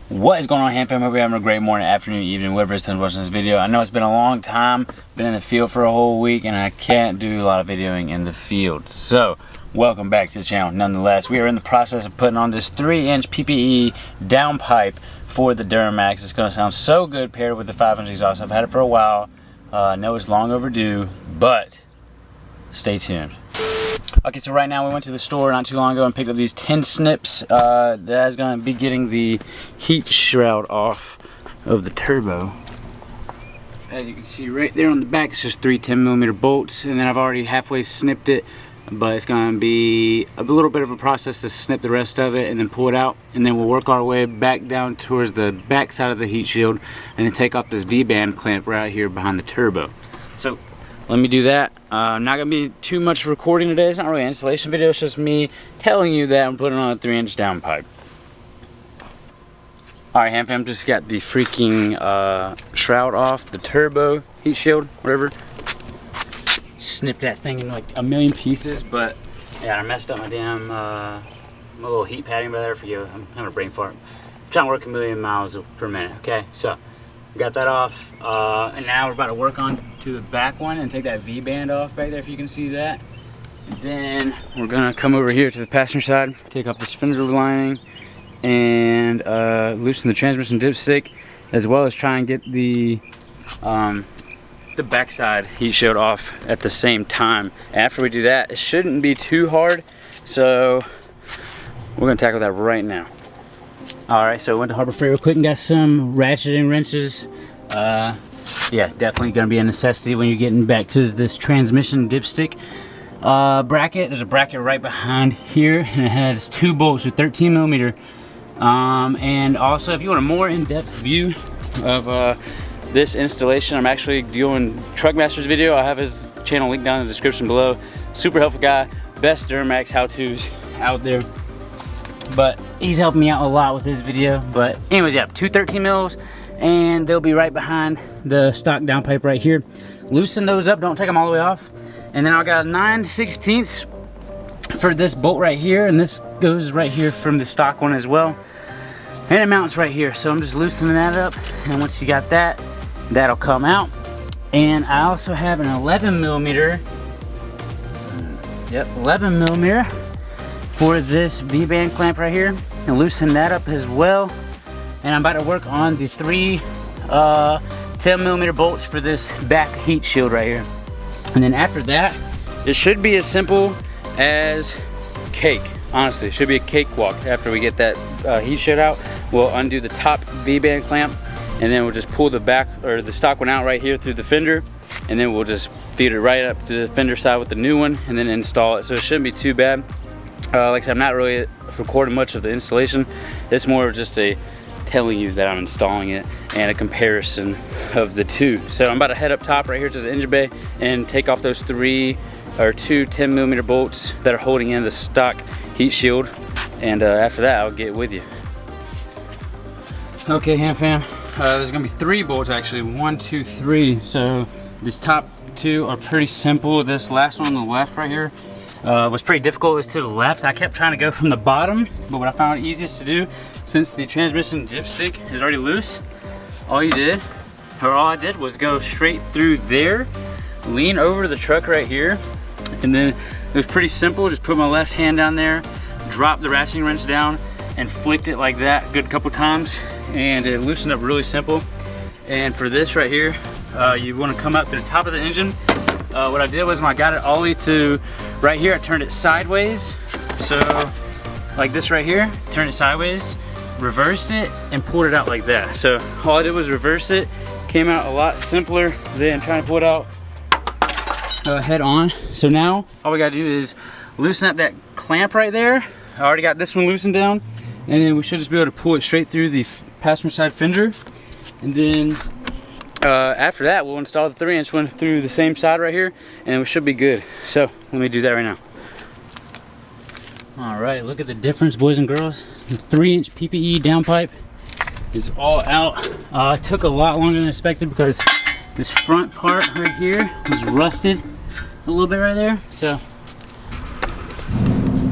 What is going on, Hamm Fam? Hope you're having a great morning, afternoon, evening, whatever it's time to watch this video. I know it's been a long time, been in the field for a whole week, and I can't do a lot of videoing in the field. So, welcome back to the channel. Nonetheless, we are in the process of putting on this 3-inch PPE downpipe for the Duramax. It's going to sound so good paired with the 5-inch exhaust. I've had it for a while. I know it's long overdue, but stay tuned. Okay, so right now we went to the store not too long ago and picked up these 10 snips. That's going to be getting the heat shroud off of the turbo. As you can see right there on the back, it's just 3 10mm bolts, and then I've already halfway snipped it, but it's going to be a little bit of a process to snip the rest of it and then pull it out, and then we'll work our way back down towards the back side of the heat shield and then take off this V-band clamp right here behind the turbo. So let me do that. Not gonna be too much recording today. It's not really an installation video. It's just me telling you that I'm putting on a 3-inch downpipe. All right, Hamm Fam, just got the freaking shroud off the turbo heat shield, whatever. Snipped that thing in like a million pieces, but yeah, I messed up my damn my little heat padding by there. Forgive me, I'm having a brain fart. I'm trying to work a million miles per minute. Okay, so got that off, and now we're about to work on to the back one and take that V-band off back there, if you can see that. And then we're gonna come over here to the passenger side, take off this fender lining, and loosen the transmission dipstick, as well as try and get the backside heat shield off at the same time. After we do that, it shouldn't be too hard, so we're gonna tackle that right now. Alright, so I went to Harbor Freight real quick and got some ratcheting wrenches. Yeah, definitely going to be a necessity when you're getting back to this transmission dipstick bracket. There's a bracket right behind here, and it has 2 bolts with 13mm. And also, if you want a more in-depth view of this installation, I'm actually doing Truckmaster's video. I have his channel linked down in the description below. Super helpful guy, best Duramax how-tos out there. But he's helping me out a lot with this video. But anyways, yeah, 2 13mm, and they'll be right behind the stock downpipe right here. Loosen those up, don't take them all the way off. And then I got a 9/16 for this bolt right here, and this goes right here from the stock one as well. And it mounts right here, so I'm just loosening that up. And once you got that, that'll come out. And I also have an 11mm, yep, 11mm for this V-band clamp right here, and loosen that up as well. And I'm about to work on the 3 10mm bolts for this back heat shield right here. And then after that, it should be as simple as cake. Honestly, it should be a cakewalk. After we get that heat shield out, we'll undo the top V-band clamp, and then we'll just pull the back or the stock one out right here through the fender, and then we'll just feed it right up to the fender side with the new one, and then install it. So it shouldn't be too bad. Like I said, I'm not really recording much of the installation. It's more of just a telling you that I'm installing it and a comparison of the two. So I'm about to head up top right here to the engine bay and take off those 2 10mm bolts that are holding in the stock heat shield. And after that, I'll get with you. Okay, Hamm Fam, there's gonna be 3 bolts actually, 1, 2, 3. So these top 2 are pretty simple. This last one on the left right here was pretty difficult. It was to the left. I kept trying to go from the bottom, but what I found easiest to do, since the transmission dipstick is already loose, all I did was go straight through there, lean over the truck right here, and then it was pretty simple. Just put my left hand down there, drop the ratcheting wrench down, and flicked it like that a good couple times, and it loosened up really simple. And for this right here, you want to come up to the top of the engine. What I did was when I got it all the way to right here, I turned it sideways. So like this right here, turned it sideways, reversed it, and pulled it out like that. So all I did was reverse it. Came out a lot simpler than trying to pull it out head on. So now all we gotta do is loosen up that clamp right there. I already got this one loosened down, and then we should just be able to pull it straight through the passenger side fender. And then after that, we'll install the 3-inch one through the same side right here, and we should be good. So let me do that right now. All right, look at the difference, boys and girls. The 3-inch PPE downpipe is all out. It took a lot longer than expected because this front part right here was rusted a little bit right there. So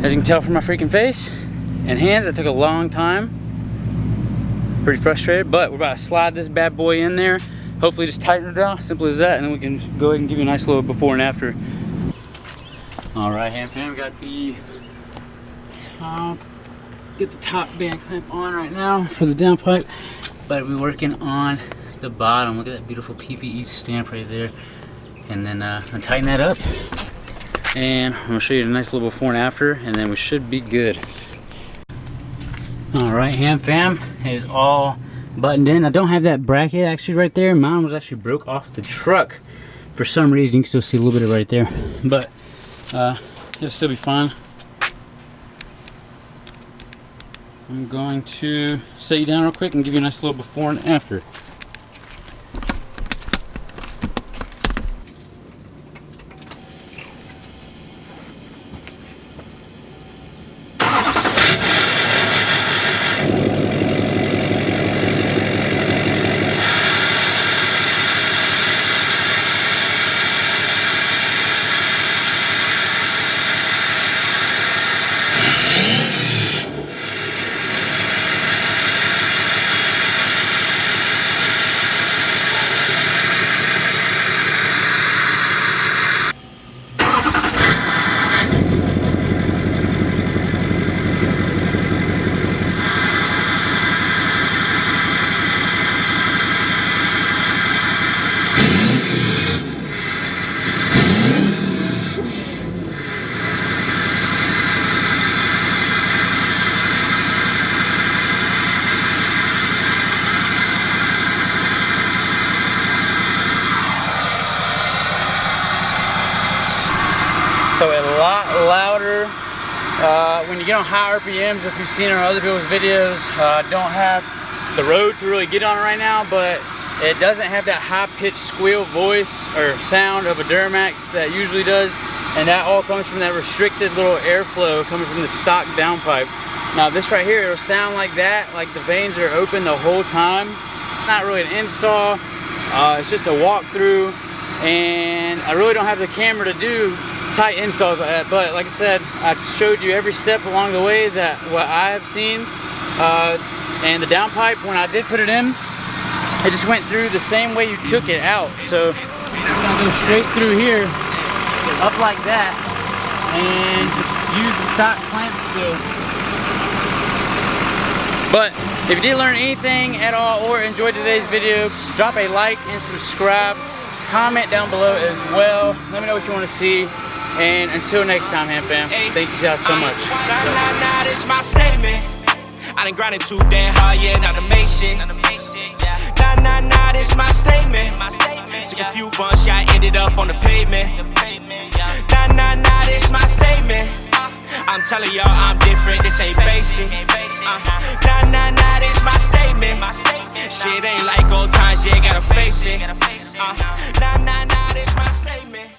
as you can tell from my freaking face and hands, it took a long time. pretty frustrated, but we're about to slide this bad boy in there. Hopefully just tighten it down, simple as that, and then we can go ahead and give you a nice little before and after. All right, Hamm Fam, got the top, get the top band clamp on right now for the downpipe, but we're working on the bottom. Look at that beautiful PPE stamp right there. And then I'm gonna tighten that up. And I'm gonna show you a nice little before and after, and then we should be good. All right, Hamm Fam, it is all buttoned in. I don't have that bracket actually right there. Mine was actually broke off the truck for some reason. You can still see a little bit of it right there, but it'll still be fine. I'm going to set you down real quick and give you a nice little before and after. So a lot louder when you get on high RPMs. If you've seen our other people's videos, don't have the road to really get on right now, but it doesn't have that high-pitched squeal voice or sound of a Duramax that usually does, and that all comes from that restricted little airflow coming from the stock downpipe. Now this right here, it'll sound like that, like the vanes are open the whole time. Not really an install, it's just a walkthrough, and I really don't have the camera to do tight installs like that, but like I said, I showed you every step along the way that what I have seen, and the downpipe, when I did put it in, it just went through the same way you took it out. So it's gonna go straight through here, up like that, and just use the stock clamp still. But if you did learn anything at all or enjoyed today's video, drop a like and subscribe. Comment down below as well. Let me know what you want to see. And until next time, Hamm Fam, thank you guys so much. It's my statement. I done grinded too damn hard, yeah, not to make shit. It's my statement. Took a few bumps, yeah, I ended up on the pavement. It's my statement. I'm telling y'all I'm different, this ain't basic. It's my statement. Shit ain't like old times, yeah, gotta face it. It's my statement.